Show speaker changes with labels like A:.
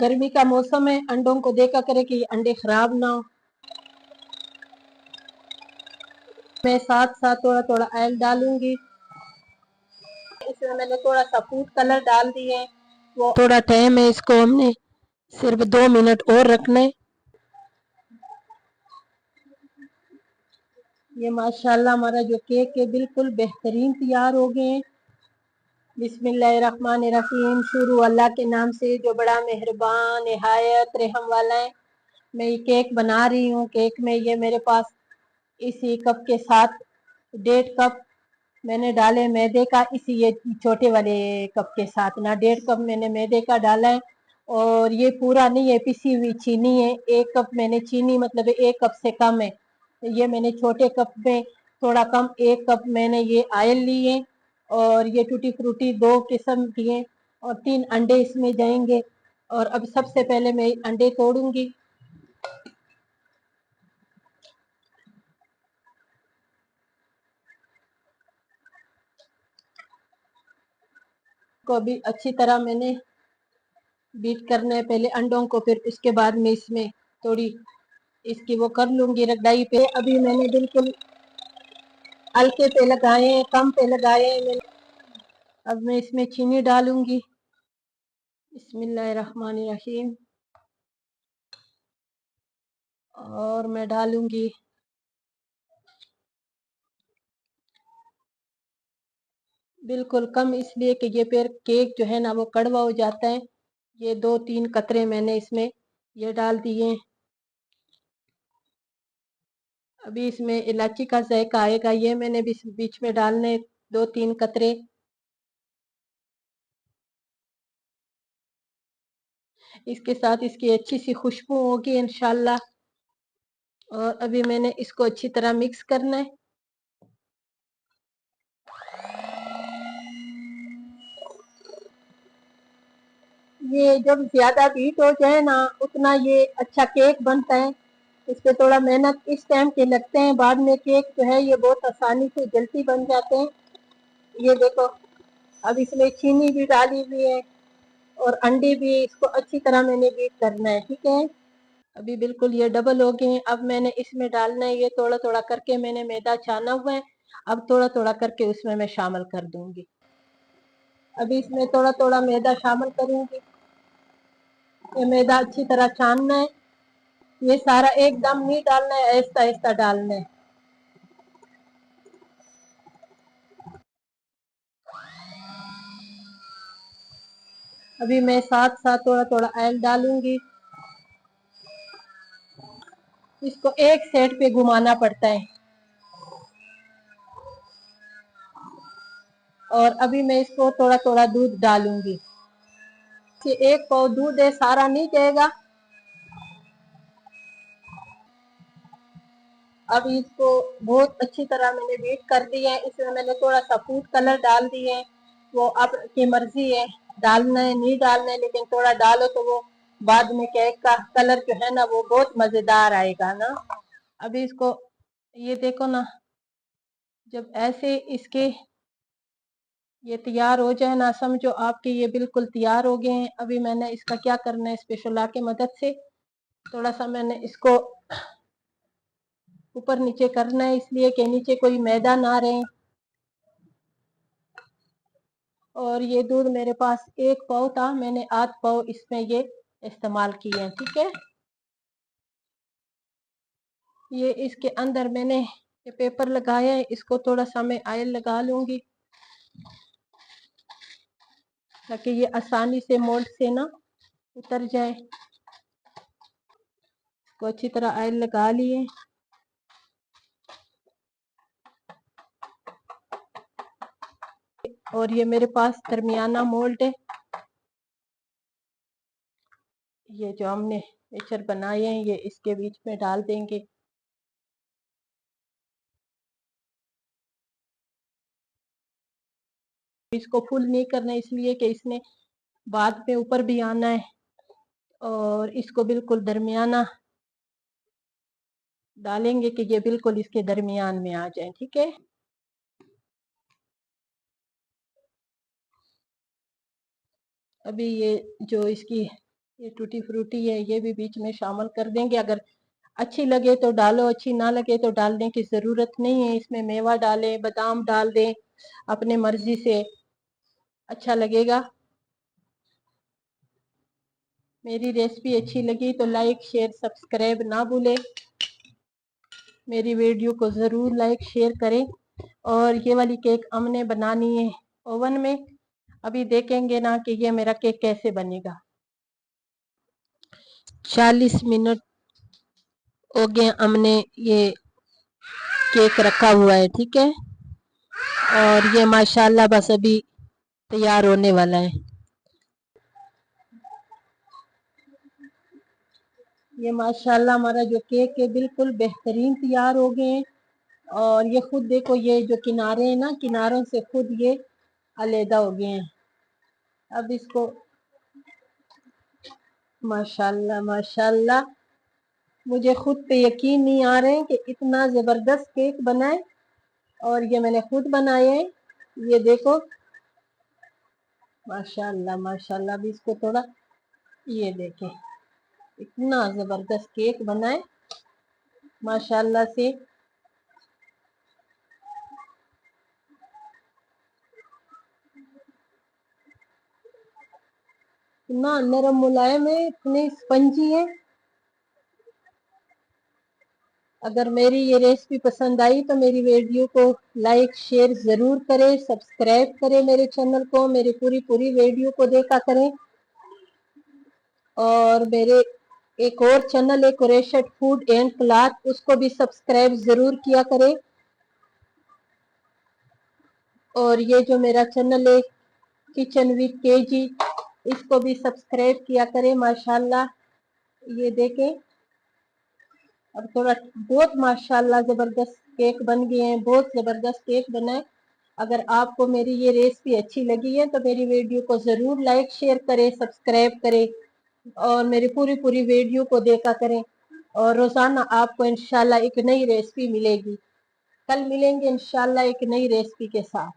A: गर्मी का मौसम है, अंडों को देखा करे कि अंडे खराब ना हो। मैं साथ साथ थोड़ा थोड़ा ऑयल डालूंगी। इसमें मैंने थोड़ा सा फूड कलर डाल दिए हैं। वो थोड़ा टाइम है, इसको हमने सिर्फ 2 मिनट और रखना है। ये माशाल्लाह हमारा जो केक है बिल्कुल बेहतरीन तैयार हो गए हैं। बिस्मिल्लाहिर्रहमानिर्रहीम। शुरू अल्लाह के नाम से जो बड़ा मेहरबान निहायत रहम वाला है। मैं ये केक बना रही हूँ। केक में ये मेरे पास इसी कप के साथ 1.5 कप मैंने डाले मैदे का, इसी ये छोटे वाले कप के साथ ना 1.5 कप मैंने मैदे का डाला है। और ये पूरा नहीं है, पिसी हुई चीनी है। 1 कप मैंने चीनी, मतलब 1 कप से कम है। ये मैंने छोटे कप में थोड़ा कम 1 कप मैंने ये ऑयल लिए। और ये टूटी फ्रूटी 2 किस्म की है। और 3 अंडे इसमें जाएंगे। और अब सबसे पहले मैं अंडे तोड़ूंगी। को अभी अच्छी तरह मैंने बीट करना है पहले अंडों को, फिर उसके बाद में इसमें थोड़ी इसकी वो कर लूंगी रगड़ाई पे। अभी मैंने बिल्कुल हल्के पे लगाए हैं, कम पे लगाए हैं मैंने। अब मैं इसमें चीनी डालूंगी। बिस्मिल्लाहिर्रहमानिर्रहीम। और मैं डालूंगी बिल्कुल कम, इसलिए कि ये फिर केक जो है ना वो कड़वा हो जाता है। ये 2-3 कतरे मैंने इसमें ये डाल दिए। अभी इसमें इलायची का जायका आएगा, ये मैंने बीच में डालने 2-3 कतरे। इसके साथ इसकी अच्छी सी खुशबू होगी इंशाल्लाह। और अभी मैंने इसको अच्छी तरह मिक्स करना है। ये जब ज्यादा बीट हो जाए ना उतना ये अच्छा केक बनता है। इस पे थोड़ा मेहनत इस टाइम के लगते हैं, बाद में केक जो है ये बहुत आसानी से जल्दी बन जाते हैं। ये देखो, अब इसमें चीनी भी डाली हुई है और अंडे भी। इसको अच्छी तरह मैंने बीट करना है, ठीक है। अभी बिल्कुल ये डबल हो गए हैं। अब मैंने इसमें डालना है, ये थोड़ा थोड़ा करके मैंने मैदा छाना हुआ है। अब थोड़ा थोड़ा करके उसमें मैं शामिल कर दूंगी। अभी इसमें थोड़ा थोड़ा मैदा शामिल करूंगी। ये मैदा अच्छी तरह छानना है। ये सारा एकदम नहीं डालना है, आहिस्ता आहिस्ता डालना है। अभी मैं साथ साथ थोड़ा थोड़ा ऑयल डालूंगी। इसको एक साइड पे घुमाना पड़ता है। और अभी मैं इसको थोड़ा थोड़ा दूध डालूंगी। ये 1 पाव दूध है, सारा नहीं जाएगा। अब इसको बहुत अच्छी तरह मैंने बीट कर दिया है। इसमें मैंने थोड़ा सा फूड कलर डाल दिए है। वो आपकी मर्जी है, डालना है नहीं डालना है, लेकिन थोड़ा डालो तो वो बाद में केक का कलर जो है ना वो बहुत मजेदार आएगा ना। अभी इसको ये देखो ना, जब ऐसे इसके ये तैयार हो जाए ना, समझो आपके ये बिल्कुल तैयार हो गए हैं। अभी मैंने इसका क्या करना है, स्पेशला की मदद से थोड़ा सा मैंने इसको ऊपर नीचे करना है, इसलिए कि नीचे कोई मैदा ना रहे। और ये दूध मेरे पास 1 पाव था, मैंने आध पाव इसमें ये इस्तेमाल किए हैं, ठीक है। ये इसके अंदर मैंने ये पेपर लगाया है, इसको थोड़ा सा मैं ऑयल लगा लूंगी ताकि ये आसानी से मोल्ड से ना उतर जाए। इसको अच्छी तरह ऑयल लगा लिए। और ये मेरे पास दरमियाना मोल्ड है। ये जो हमने मिक्सचर बनाए हैं ये इसके बीच में डाल देंगे। इसको फुल नहीं करना इसलिए कि इसने बाद में ऊपर भी आना है। और इसको बिल्कुल दरमियाना डालेंगे कि ये बिल्कुल इसके दरमियान में आ जाए, ठीक है। अभी ये जो इसकी ये टूटी फ्रूटी है, ये भी बीच में शामिल कर देंगे। अगर अच्छी लगे तो डालो, अच्छी ना लगे तो डालने की ज़रूरत नहीं है। इसमें मेवा डालें, बादाम डाल दें, अपने मर्जी से, अच्छा लगेगा। मेरी रेसिपी अच्छी लगी तो लाइक शेयर सब्सक्राइब ना भूलें। मेरी वीडियो को ज़रूर लाइक शेयर करें। और ये वाली केक हमने बनानी है ओवन में। अभी देखेंगे ना कि ये मेरा केक कैसे बनेगा। 40 मिनट हो गए हमने ये केक रखा हुआ है, ठीक है। और ये माशाल्लाह बस अभी तैयार होने वाला है। ये माशाल्लाह हमारा जो केक है बिल्कुल बेहतरीन तैयार हो गए हैं। और ये खुद देखो, ये जो किनारे हैं ना, किनारों से खुद ये अलहदा हो गए हैं। अब इसको माशाल्लाह माशाल्लाह, मुझे खुद पे यकीन नहीं आ रहे हैं कि इतना ज़बरदस्त केक बना है। और ये मैंने खुद बनाए हैं, ये देखो माशाल्लाह माशाल्लाह। अब इसको थोड़ा, ये देखें इतना ज़बरदस्त केक बना है माशाल्लाह से। इतना नरम मुलायम है, इतने स्पंजी है। अगर मेरी ये रेसिपी पसंद आई तो मेरी वीडियो को लाइक शेयर ज़रूर करें, सब्सक्राइब करें मेरे चैनल को, मेरी पूरी वीडियो को देखा करें। और मेरे एक और चैनल है कुरैशट फूड एंड क्लॉथ, उसको भी सब्सक्राइब ज़रूर किया करें। और ये जो मेरा चैनल है किचन विद केजी, इसको भी सब्सक्राइब किया करें माशाल्लाह। ये देखें, अब थोड़ा बहुत माशाल्लाह ज़बरदस्त केक बन गए हैं, बहुत ज़बरदस्त केक बना है। अगर आपको मेरी ये रेसिपी अच्छी लगी है तो मेरी वीडियो को ज़रूर लाइक शेयर करें, सब्सक्राइब करें और मेरी पूरी वीडियो को देखा करें। और रोज़ाना आपको इंशाल्लाह एक नई रेसिपी मिलेगी। कल मिलेंगे इंशाल्लाह एक नई रेसिपी के साथ।